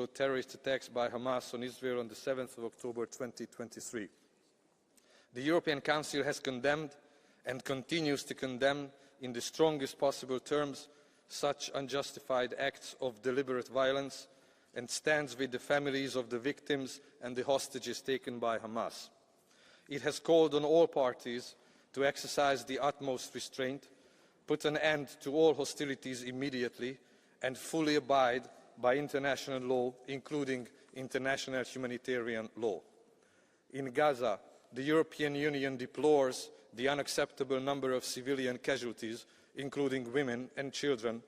followed terrorist attacks by Hamas on Israel on the 7th of October 2023. The European Council has condemned and continues to condemn in the strongest possible terms such unjustified acts of deliberate violence and stands with the families of the victims and the hostages taken by Hamas. It has called on all parties to exercise the utmost restraint, put an end to all hostilities immediately, and fully abide by international law, including international humanitarian law. In Gaza, the European Union deplores the unacceptable number of civilian casualties, including women and children,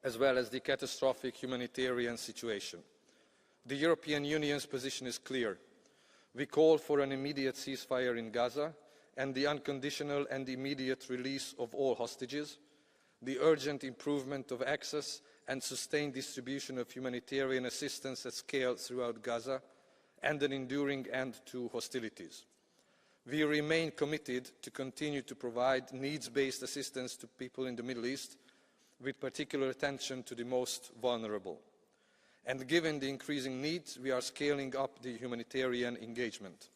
as well as the catastrophic humanitarian situation. The European Union's position is clear. We call for an immediate ceasefire in Gaza and the unconditional and immediate release of all hostages, the urgent improvement of access and sustained distribution of humanitarian assistance at scale throughout Gaza, and an enduring end to hostilities. We remain committed to continue to provide needs-based assistance to people in the Middle East, with particular attention to the most vulnerable. And given the increasing needs, we are scaling up the humanitarian engagement.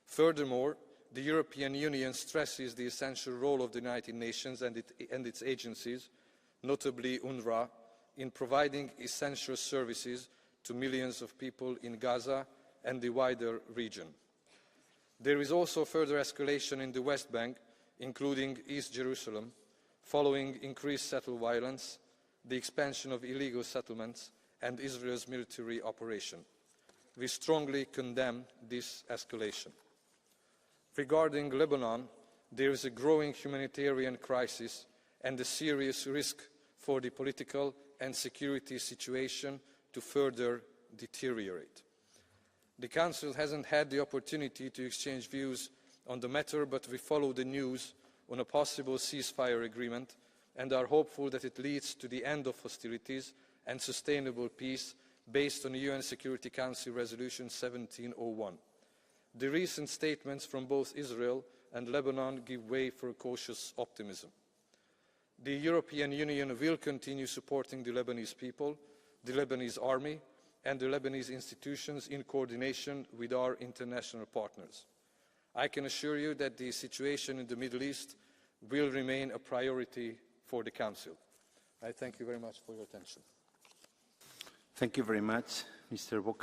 Furthermore, the European Union stresses the essential role of the United Nations and its agencies, notably UNRWA, in providing essential services to millions of people in Gaza and the wider region. There is also further escalation in the West Bank, including East Jerusalem, following increased settled violence, the expansion of illegal settlements, and Israel's military operation. We strongly condemn this escalation. Regarding Lebanon, there is a growing humanitarian crisis and a serious risk for the political and security situation to further deteriorate. The Council hasn't had the opportunity to exchange views on the matter, but we follow the news on a possible ceasefire agreement and are hopeful that it leads to the end of hostilities and sustainable peace based on UN Security Council Resolution 1701. The recent statements from both Israel and Lebanon give way for cautious optimism. The European Union will continue supporting the Lebanese people, the Lebanese army, and the Lebanese institutions in coordination with our international partners. I can assure you that the situation in the Middle East will remain a priority for the Council. I thank you very much for your attention. Thank you very much, Mr. Boca.